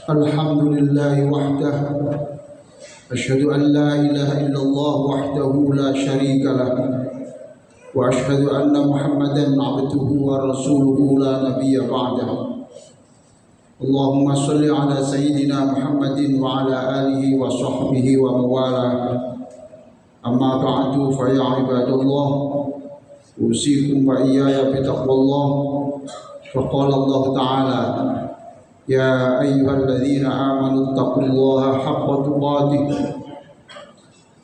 الحمد لله وحده أشهد أن لا إله إلا الله وحده لا شريك له وأشهد أن محمدا عبده ورسوله لا نبي بعده اللهم صل على سيدنا محمد وعلى آله وصحبه ومن والاه أما بعد فيا عباد الله أوصيكم وإياي بتقوى الله فقال الله تعالى يا أيها الذين آمنوا اتقوا الله حق تقاته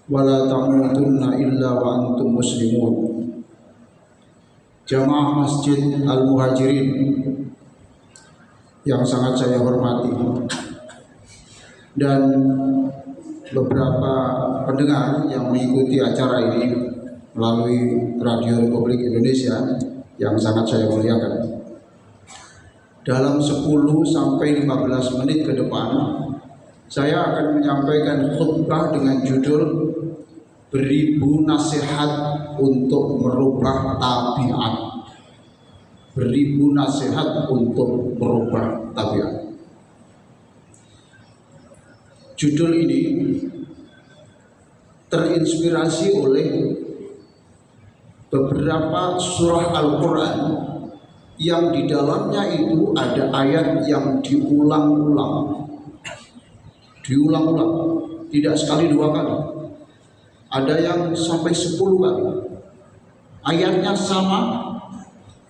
ولا تموتن إلا وأنتم مسلمون. Jamaah Masjid Al-Muhajirin yang sangat saya hormati dan beberapa pendengar yang mengikuti acara ini melalui Radio Republik Indonesia yang sangat saya muliakan. Dalam 10 sampai 15 menit ke depan saya akan menyampaikan khutbah dengan judul Beribu Nasihat untuk Merubah Tabiat. Beribu nasihat untuk merubah tabiat. Judul ini terinspirasi oleh beberapa surah Al-Quran yang di dalamnya itu ada ayat yang diulang-ulang, tidak sekali dua kali, ada yang sampai 10 kali. Ayatnya sama,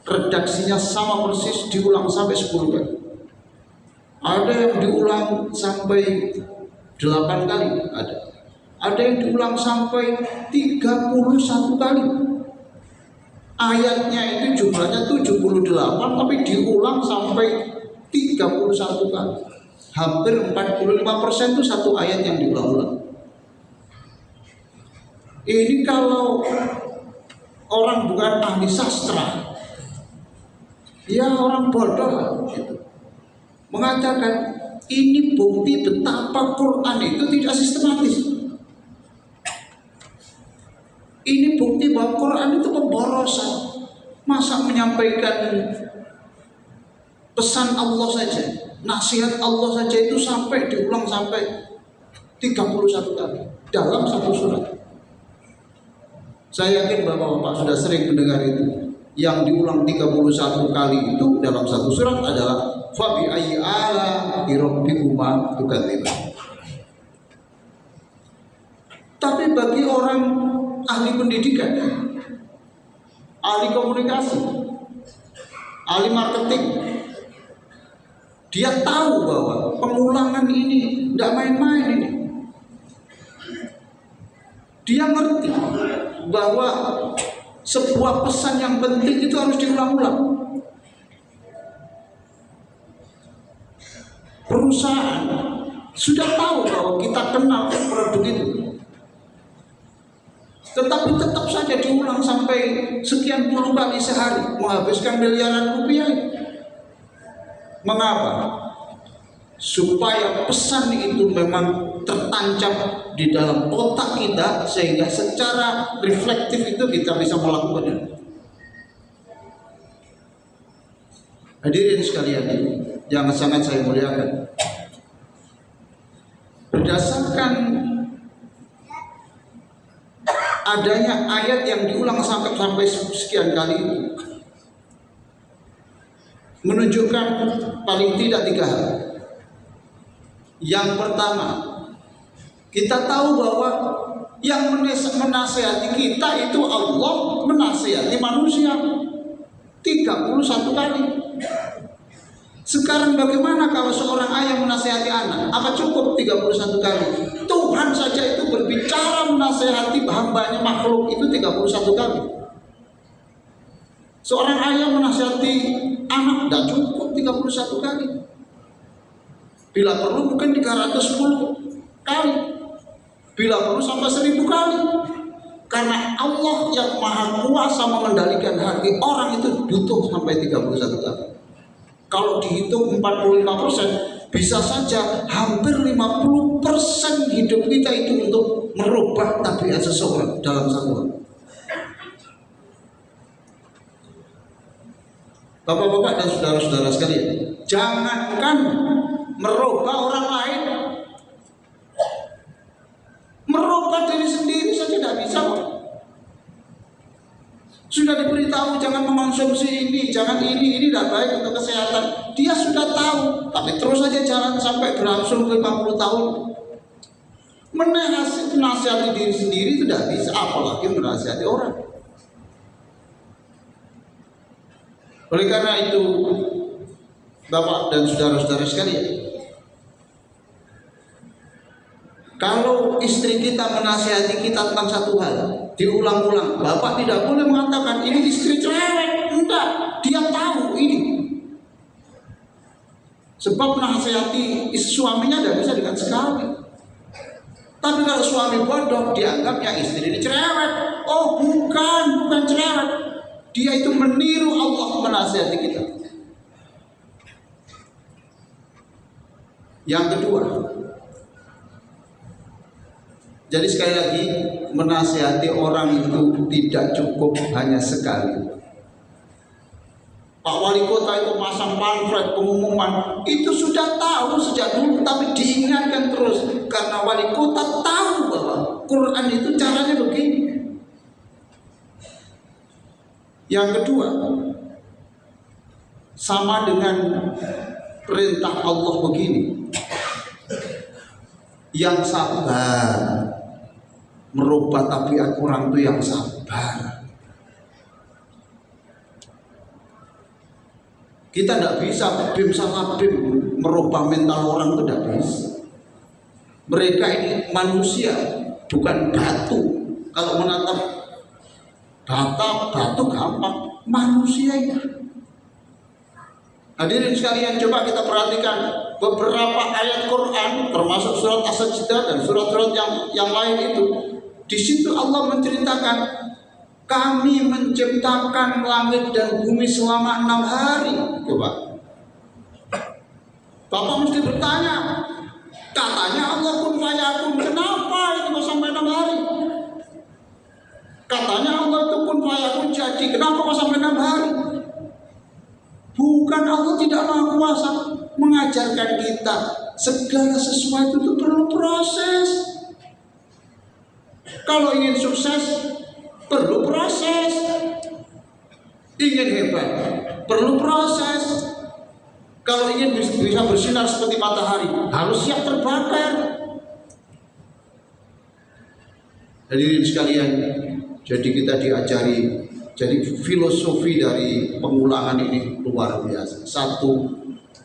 redaksinya sama persis, diulang sampai 10 kali. Ada yang diulang sampai 8 kali, ada yang diulang sampai 31 kali. Ayatnya itu jumlahnya 78 tapi diulang sampai 31 kali. Hampir 45% itu satu ayat yang diulang-ulang. Ini kalau orang bukan ahli sastra, ya orang bodoh gitu, mengatakan ini bukti betapa Quran itu tidak sistematis. Ini bukti bahwa Quran itu pemborosan. Masa menyampaikan pesan Allah saja, nasihat Allah saja itu sampai diulang sampai 31 kali dalam satu surat. Saya yakin Bapak-bapak sudah sering mendengar itu. Yang diulang 31 kali itu dalam satu surat adalah fa bi ayyi ala rabbikuma tukadziban. Tapi bagi orang ahli pendidikan, ahli komunikasi, ahli marketing, dia tahu bahwa pengulangan ini tidak main-main ini. Dia ngerti bahwa sebuah pesan yang penting itu harus diulang-ulang. Perusahaan sudah tahu bahwa kita kenal produk itu, tetapi tetap saja diulang sampai sekian puluh kali sehari, menghabiskan miliaran rupiah. Mengapa? Supaya pesan itu memang tertancap di dalam otak kita, sehingga secara reflektif itu kita bisa melakukannya. Hadirin sekalian yang sangat saya muliakan, berdasarkan adanya ayat yang diulang sampai sekian kali itu menunjukkan paling tidak 3 hal. Yang pertama, kita tahu bahwa yang menasihati kita itu Allah, menasihati manusia 31 kali. Sekarang bagaimana kalau seorang ayah menasihati anak? Apa cukup 31 kali? Tuhan saja itu berbicara menasihati hambanya makhluk itu 31 kali. Seorang ayah menasihati anak tidak cukup 31 kali. Bila perlu mungkin 310 kali. Bila perlu sampai 1000 kali. Karena Allah yang maha kuasa mengendalikan hati orang itu butuh sampai 31 kali. Kalau dihitung 45%, bisa saja hampir 50% hidup kita itu untuk merubah tabiat seseorang dalam satu hari. Bapak-bapak dan saudara-saudara sekalian, jangankan merubah orang lain, merubah diri sendiri saja tidak bisa. Sudah diberitahu jangan mengonsumsi ini, jangan ini tidak baik untuk kesehatan. Dia sudah tahu, tapi terus saja jalan sampai berlangsung 50 tahun. Menasihati diri sendiri tidak bisa, apalagi menasihati orang. Oleh karena itu, Bapak dan saudara-saudara sekalian, kalau istri kita menasihati kita tentang satu hal, diulang-ulang, Bapak tidak boleh mengatakan ini istri cerewet. Enggak, dia tahu ini. Sebab menasihati suaminya tidak bisa dengan sekali. Tapi kalau suami bodoh, dianggapnya istri ini cerewet. Oh bukan cerewet. Dia itu meniru Allah menasihati kita. Yang kedua, jadi sekali lagi, menasihati orang itu tidak cukup hanya sekali. Pak Wali Kota itu masang pamflet pengumuman, itu sudah tahu sejak dulu, tapi diingatkan terus karena Wali Kota tahu bahwa Quran itu caranya begini. Yang kedua, sama dengan perintah Allah begini, yang sabar, merubah tabiat orang itu yang sabar. Kita tidak bisa bim salah bim merubah mental orang itu tidak bisa. Mereka ini manusia, bukan batu. Kalau menatap batu gampang, manusia ini. Hadirin sekalian, coba kita perhatikan beberapa ayat Quran, termasuk surat As-Sajdah dan surat-surat yang lain itu. Di situ Allah menceritakan, kami menciptakan langit dan bumi selama 6 hari. Coba, Bapak mesti bertanya, katanya Allah kun fayakun, kenapa itu sampai 6 hari? Katanya Allah itu kun fayakun jadi, kenapa kok sampai 6 hari? Bukan Allah tidak maha kuasa mengajarkan kita segala sesuatu itu perlu proses. Kalau ingin sukses perlu proses, ingin hebat perlu proses. Kalau ingin bisa bersinar seperti matahari harus siap terbakar. Hadirin sekalian, jadi kita diajari, jadi filosofi dari pengulangan ini luar biasa. Satu,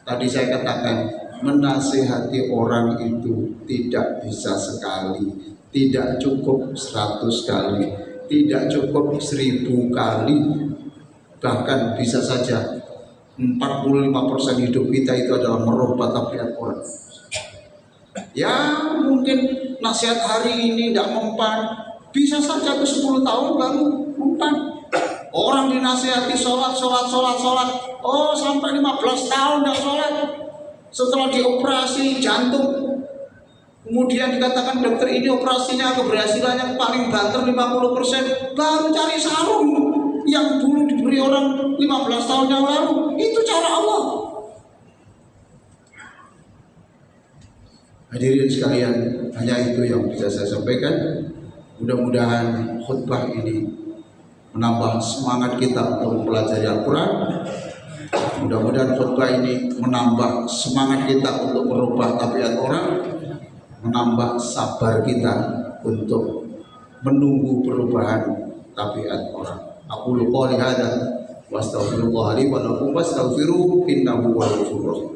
tadi saya katakan, menasihati orang itu tidak bisa sekali, tidak cukup 100 kali, tidak cukup 1000 kali, bahkan bisa saja 45% hidup kita itu adalah merubah tabiat orang. Ya mungkin nasihat hari ini tidak mempan, bisa saja ke 10 tahun baru mempan. Orang dinasihati sholat, oh sampai 15 tahun tidak sholat. Setelah dioperasi jantung, kemudian dikatakan dokter ini operasinya keberhasilannya paling banter 50%, baru cari sarung yang dulu diberi orang 15 tahun yang lalu. Itu cara Allah. Hadirin sekalian, hanya itu yang bisa saya sampaikan. Mudah-mudahan khutbah ini menambah semangat kita untuk mempelajari Al-Quran. Mudah-mudahan khutbah ini menambah semangat kita untuk merubah tabiat orang, menambah sabar kita untuk menunggu perubahan tabiat orang. Aku qouli hadza wa astaghfirullah li wa lakum wastaghfiruhu innahu huwal ghafurur rahim.